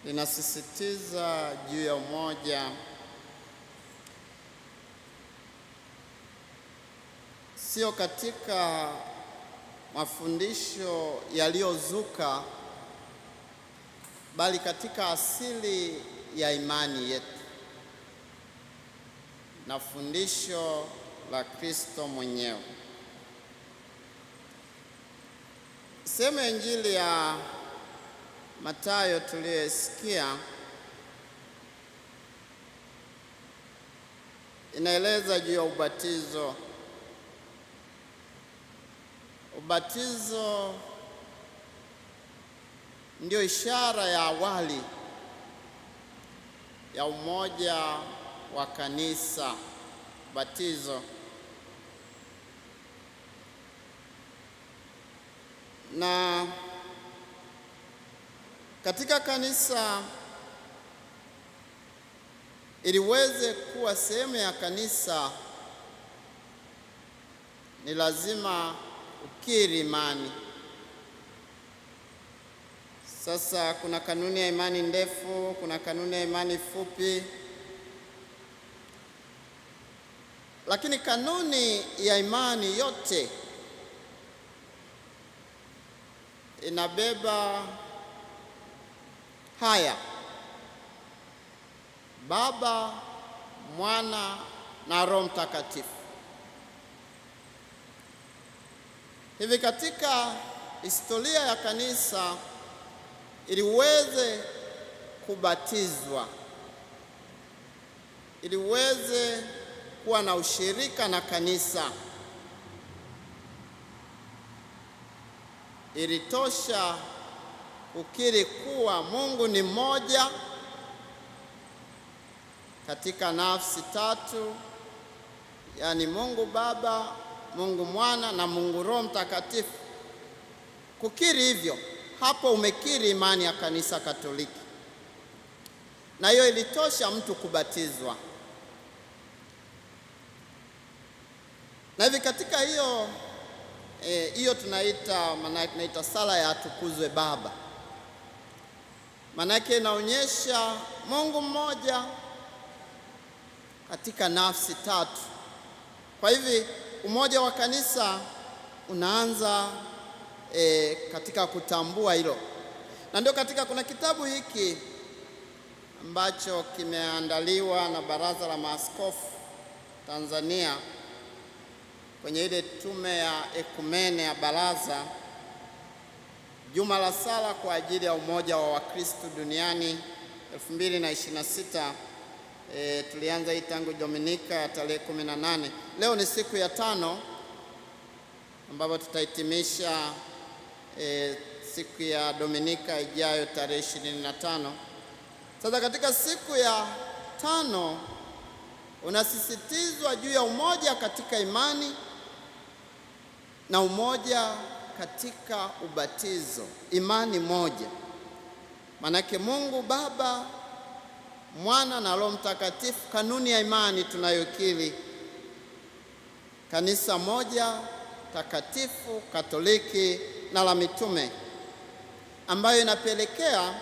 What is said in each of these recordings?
linasisitiza juu ya umoja, sio katika mafundisho yaliyozuka, bali katika asili ya imani yetu na fundisho la Kristo mwenyewe. Sehemu ya Injili ya Mathayo tuliyosikia inaeleza juu ya ubatizo. Ubatizo ndio ishara ya awali ya umoja wa kanisa. Batizo na katika kanisa, iliweze kuwa sehemu ya kanisa, ni lazima ukiri imani. Sasa kuna kanuni ya imani ndefu, kuna kanuni ya imani fupi, lakini kanuni ya imani yote inabeba haya: Baba, Mwana na Roho Mtakatifu. Hivi katika historia ya kanisa, iliweze kubatizwa, iliweze kuwa na ushirika na kanisa, ilitosha kukiri kuwa Mungu ni mmoja katika nafsi tatu, yaani Mungu Baba, Mungu Mwana na Mungu Roho Mtakatifu. Kukiri hivyo, hapo umekiri imani ya kanisa Katoliki, na hiyo ilitosha mtu kubatizwa. Na hivi katika hiyo tunaita sala ya atukuzwe Baba. Maana inaonyesha Mungu mmoja katika nafsi tatu. Kwa hivi umoja wa kanisa unaanza katika kutambua hilo, na ndio kuna kitabu hiki ambacho kimeandaliwa na Baraza la Maaskofu Tanzania kwenye ile tume ya ekumene ya baraza, Juma la Sala kwa ajili ya umoja wa Wakristo duniani 2026. Tulianza hii tangu Dominika ya tarehe 18. Leo ni siku ya 5 ambapo tutahitimisha siku ya Dominika ijayo tarehe 25. Sasa katika siku ya 5 unasisitizwa juu ya umoja katika imani na umoja katika ubatizo, imani moja. Manake Mungu Baba, Mwana na Roho Mtakatifu, kanuni ya imani tunayokiri, kanisa moja takatifu Katoliki na la mitume, ambayo inapelekea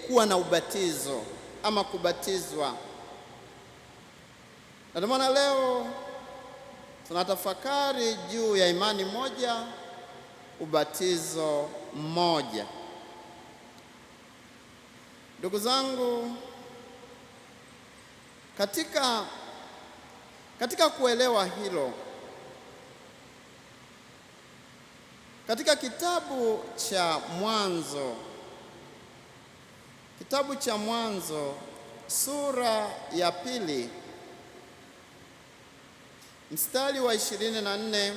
kuwa na ubatizo ama kubatizwa. Na ndio maana leo tunatafakari juu ya imani moja, ubatizo mmoja. Ndugu zangu, katika kuelewa hilo, katika kitabu cha Mwanzo sura ya 2 mstari wa 24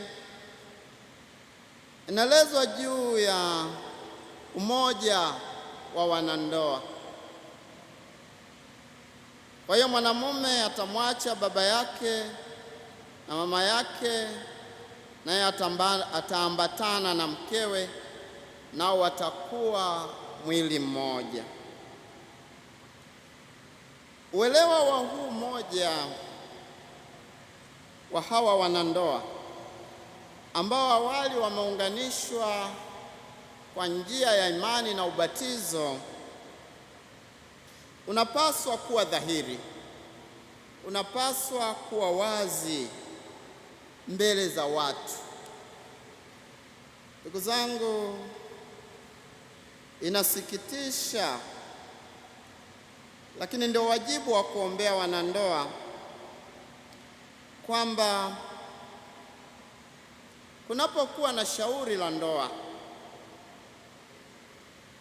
inaelezwa juu ya umoja wa wanandoa. Kwa hiyo mwanamume atamwacha baba yake na mama yake, naye ataambatana na mkewe, nao watakuwa mwili mmoja. Uelewa wa huu mmoja wa hawa wanandoa ambao awali wameunganishwa kwa njia ya imani na ubatizo unapaswa kuwa dhahiri, unapaswa kuwa wazi mbele za watu. Ndugu zangu, inasikitisha, lakini ndio wajibu wa kuombea wanandoa kwamba kunapokuwa na shauri la ndoa,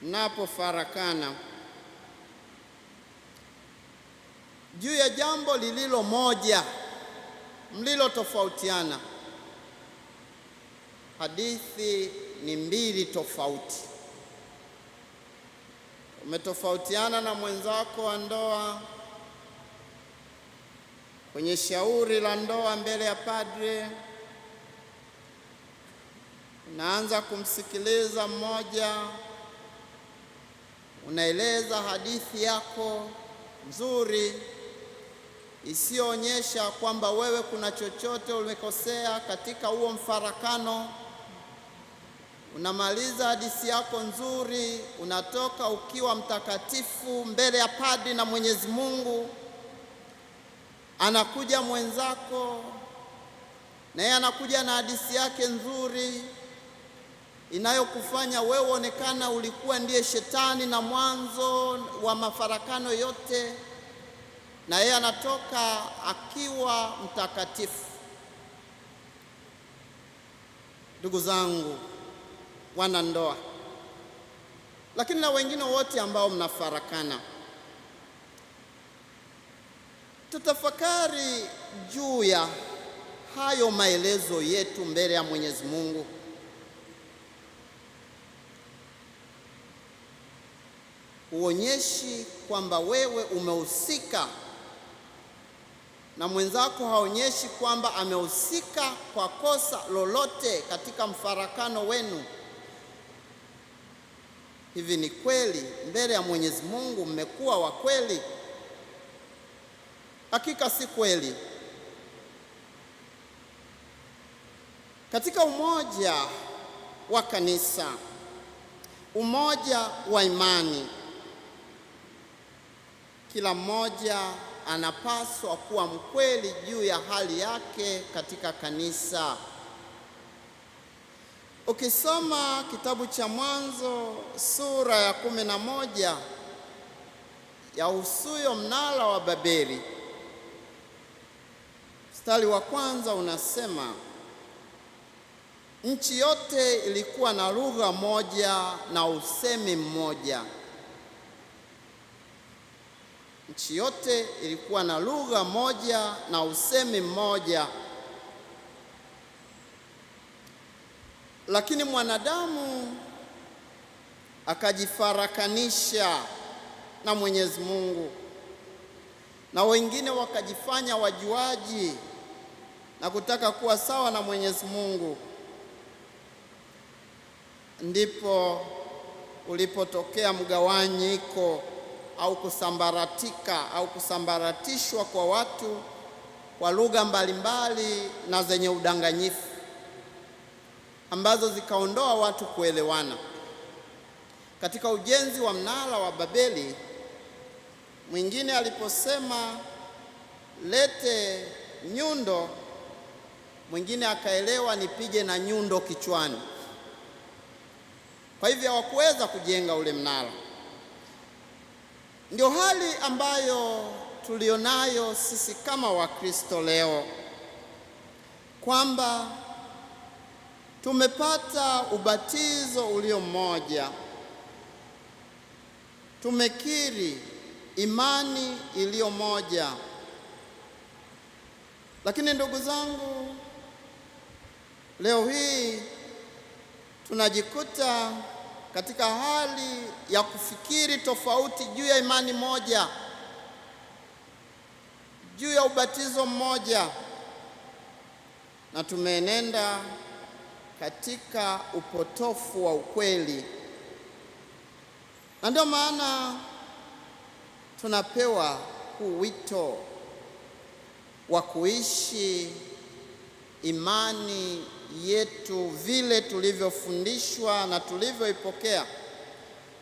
mnapofarakana juu ya jambo lililo moja mlilotofautiana, hadithi ni mbili tofauti. Umetofautiana na mwenzako wa ndoa kwenye shauri la ndoa mbele ya padre, unaanza kumsikiliza mmoja, unaeleza hadithi yako nzuri isiyoonyesha kwamba wewe kuna chochote umekosea katika huo mfarakano. Unamaliza hadithi yako nzuri, unatoka ukiwa mtakatifu mbele ya padri na Mwenyezi Mungu. Anakuja mwenzako na yeye anakuja na hadithi yake nzuri inayokufanya wewe onekana ulikuwa ndiye shetani na mwanzo wa mafarakano yote, na yeye anatoka akiwa mtakatifu. Ndugu zangu wanandoa, lakini na wengine wote ambao mnafarakana, tutafakari juu ya hayo maelezo yetu mbele ya Mwenyezi Mungu. Uonyeshi kwamba wewe umehusika na mwenzako haonyeshi kwamba amehusika kwa kosa lolote katika mfarakano wenu. Hivi ni kweli mbele ya Mwenyezi Mungu mmekuwa wa kweli? Hakika si kweli. Katika umoja wa kanisa, umoja wa imani, kila mmoja anapaswa kuwa mkweli juu ya hali yake katika kanisa. Ukisoma kitabu cha Mwanzo sura ya 11 yahusuyo mnara wa Babeli, mstari wa kwanza unasema, nchi yote ilikuwa na lugha moja na usemi mmoja. Nchi yote ilikuwa na lugha moja na usemi mmoja. Lakini mwanadamu akajifarakanisha na Mwenyezi Mungu, na wengine wakajifanya wajuaji na kutaka kuwa sawa na Mwenyezi Mungu. Ndipo ulipotokea mgawanyiko au kusambaratika au kusambaratishwa kwa watu kwa lugha mbalimbali na zenye udanganyifu, ambazo zikaondoa watu kuelewana. Katika ujenzi wa mnara wa Babeli, mwingine aliposema lete nyundo, mwingine akaelewa nipige na nyundo kichwani. Kwa hivyo hawakuweza kujenga ule mnara. Ndio hali ambayo tulionayo sisi kama Wakristo leo, kwamba tumepata ubatizo ulio mmoja, tumekiri imani iliyo moja. Lakini ndugu zangu, leo hii tunajikuta katika hali ya kufikiri tofauti juu ya imani moja, juu ya ubatizo mmoja, na tumeenenda katika upotofu wa ukweli. Na ndio maana tunapewa huu wito wa kuishi imani yetu vile tulivyofundishwa na tulivyoipokea,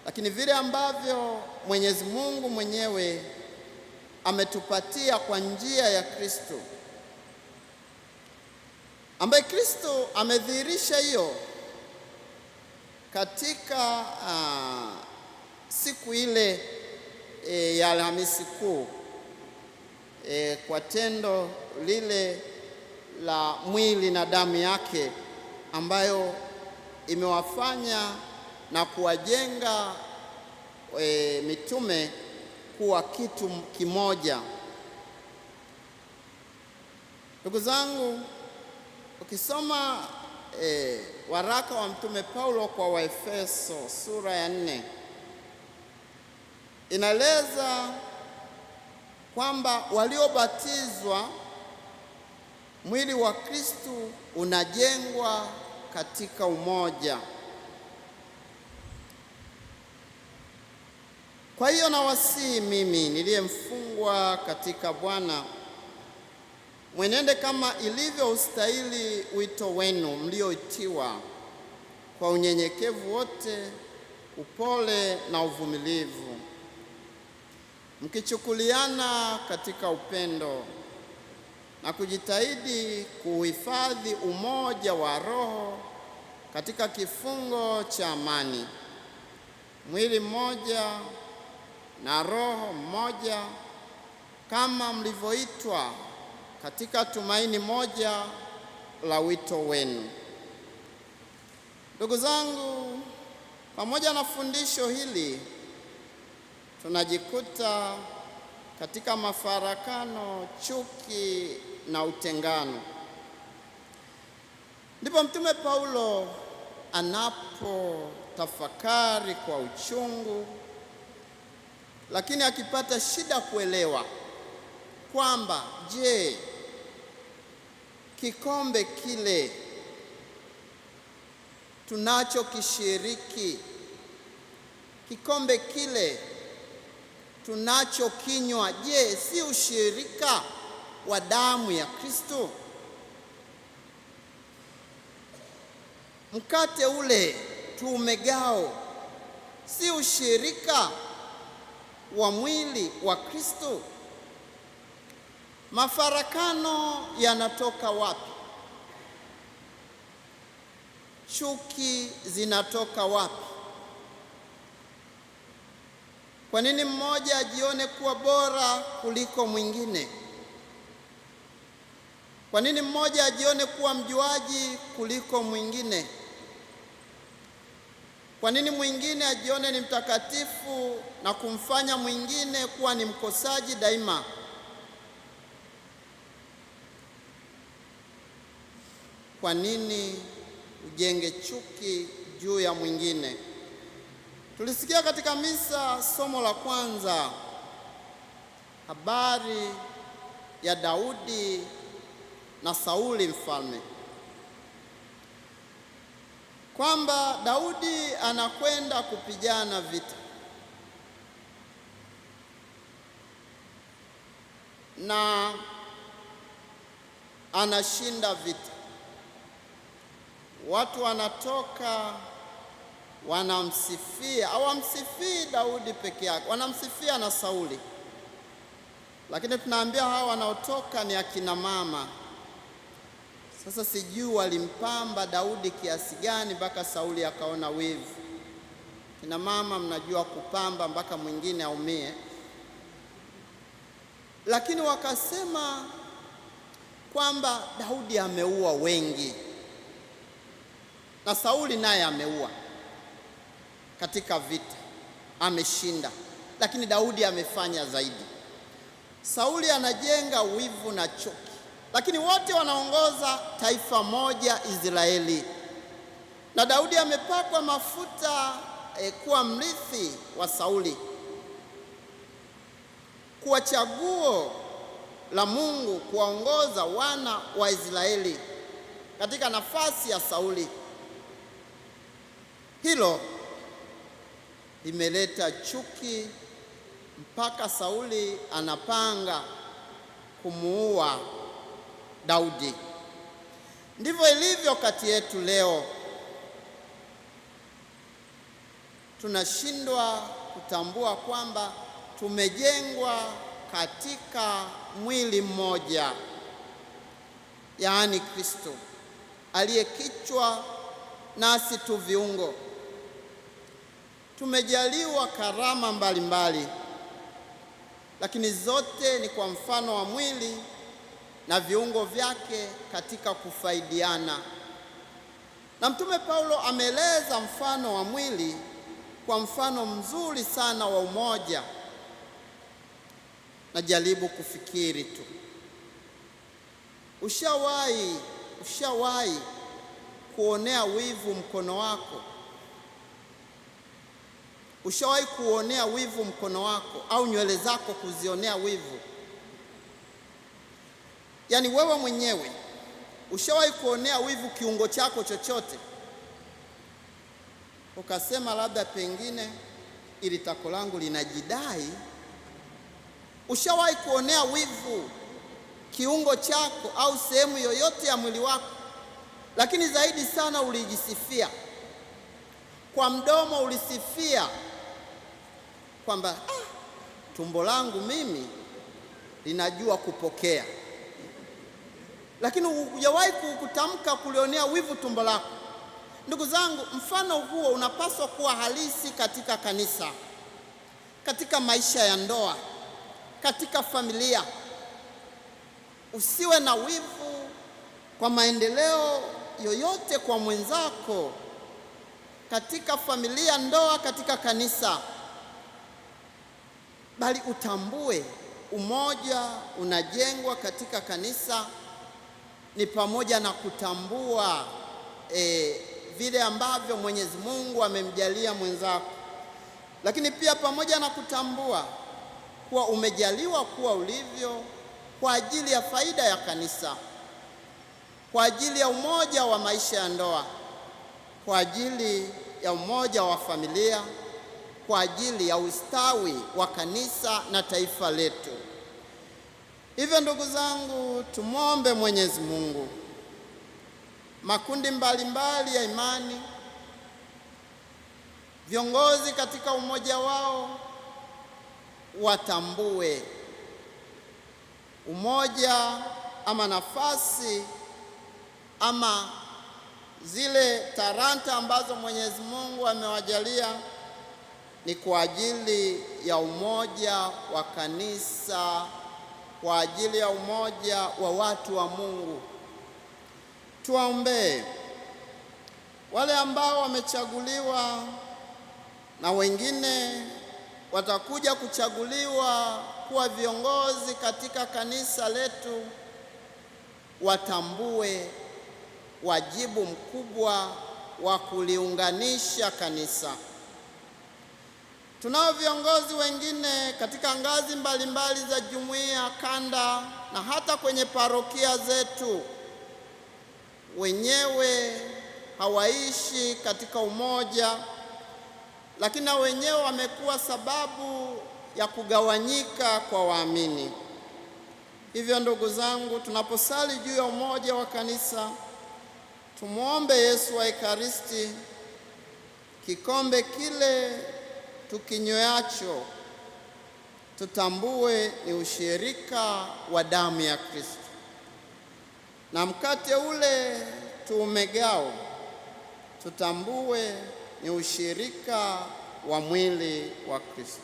lakini vile ambavyo Mwenyezi Mungu mwenyewe ametupatia kwa njia ya Kristo, ambaye Kristo amedhihirisha hiyo katika siku ile ya Alhamisi Kuu, kwa tendo lile la mwili na damu yake ambayo imewafanya na kuwajenga mitume kuwa kitu kimoja. Ndugu zangu, ukisoma waraka wa Mtume Paulo kwa Waefeso sura ya 4, inaeleza kwamba waliobatizwa, mwili wa Kristo unajengwa katika umoja. Kwa hiyo nawasihi mimi niliyemfungwa katika Bwana, mwenende kama ilivyo ustahili wito wenu mlioitiwa, kwa unyenyekevu wote, upole na uvumilivu, mkichukuliana katika upendo na kujitahidi kuhifadhi umoja wa roho katika kifungo cha amani. Mwili mmoja na roho mmoja, kama mlivyoitwa katika tumaini moja la wito wenu. Ndugu zangu, pamoja na fundisho hili tunajikuta katika mafarakano, chuki na utengano. Ndipo Mtume Paulo anapotafakari kwa uchungu, lakini akipata shida kuelewa kwamba je, kikombe kile tunachokishiriki, kikombe kile tunachokinywa, je, si ushirika wa damu ya Kristo? Mkate ule tuumegao, si ushirika wa mwili wa Kristo? Mafarakano yanatoka wapi? Chuki zinatoka wapi? Kwa nini mmoja ajione kuwa bora kuliko mwingine? Kwa nini mmoja ajione kuwa mjuaji kuliko mwingine? Kwa nini mwingine ajione ni mtakatifu na kumfanya mwingine kuwa ni mkosaji daima? Kwa nini ujenge chuki juu ya mwingine? Tulisikia katika misa somo la kwanza habari ya Daudi na Sauli mfalme, kwamba Daudi anakwenda kupigana vita na anashinda vita. Watu wanatoka wanamsifia, hawamsifii Daudi peke yake, wanamsifia na Sauli. Lakini tunaambia hawa wanaotoka ni akina mama. Sasa sijui walimpamba Daudi kiasi gani mpaka Sauli akaona wivu. Kina mama mnajua kupamba mpaka mwingine aumie. Lakini wakasema kwamba Daudi ameua wengi na Sauli naye ameua katika vita, ameshinda, lakini Daudi amefanya zaidi. Sauli anajenga wivu na chuki, lakini wote wanaongoza taifa moja, Israeli. Na Daudi amepakwa mafuta kuwa mrithi wa Sauli, kuwa chaguo la Mungu kuwaongoza wana wa Israeli katika nafasi ya Sauli. Hilo limeleta chuki mpaka Sauli anapanga kumuua Daudi. Ndivyo ilivyo kati yetu leo. tunashindwa kutambua kwamba tumejengwa katika mwili mmoja, yaani Kristo aliye kichwa nasi tu viungo. Tumejaliwa karama mbalimbali, lakini zote ni kwa mfano wa mwili na viungo vyake katika kufaidiana. Na Mtume Paulo ameeleza mfano wa mwili kwa mfano mzuri sana wa umoja. Najaribu kufikiri tu, ushawahi kuonea wivu mkono wako? Ushawahi kuonea wivu mkono wako au nywele zako kuzionea wivu? Yaani wewe mwenyewe ushawahi kuonea wivu kiungo chako chochote, ukasema labda pengine ili tako langu linajidai? Ushawahi kuonea wivu kiungo chako au sehemu yoyote ya mwili wako, lakini zaidi sana ulijisifia kwa mdomo, ulisifia kwamba tumbo langu mimi linajua kupokea, lakini hujawahi kutamka kulionea wivu tumbo lako. Ndugu zangu, mfano huo unapaswa kuwa halisi katika kanisa, katika maisha ya ndoa, katika familia. Usiwe na wivu kwa maendeleo yoyote kwa mwenzako, katika familia, ndoa, katika kanisa, bali utambue umoja unajengwa katika kanisa ni pamoja na kutambua vile ambavyo Mwenyezi Mungu amemjalia mwenzako, lakini pia pamoja na kutambua kuwa umejaliwa kuwa ulivyo kwa ajili ya faida ya kanisa, kwa ajili ya umoja wa maisha ya ndoa, kwa ajili ya umoja wa familia, kwa ajili ya ustawi wa kanisa na taifa letu. Hivyo ndugu zangu, tumwombe Mwenyezi Mungu makundi mbalimbali ya imani, viongozi katika umoja wao watambue umoja ama nafasi ama zile talanta ambazo Mwenyezi Mungu amewajalia ni kwa ajili ya umoja wa kanisa, kwa ajili ya umoja wa watu wa Mungu. Tuwaombee wale ambao wamechaguliwa na wengine watakuja kuchaguliwa kuwa viongozi katika kanisa letu, watambue wajibu mkubwa wa kuliunganisha kanisa. Tunao viongozi wengine katika ngazi mbalimbali za jumuiya, kanda na hata kwenye parokia zetu, wenyewe hawaishi katika umoja, lakini na wenyewe wamekuwa sababu ya kugawanyika kwa waamini. Hivyo ndugu zangu, tunaposali juu ya umoja wa kanisa, tumwombe Yesu wa Ekaristi, kikombe kile tukinywacho tutambue ni ushirika wa damu ya Kristo, na mkate ule tuumegao tutambue ni ushirika wa mwili wa Kristo.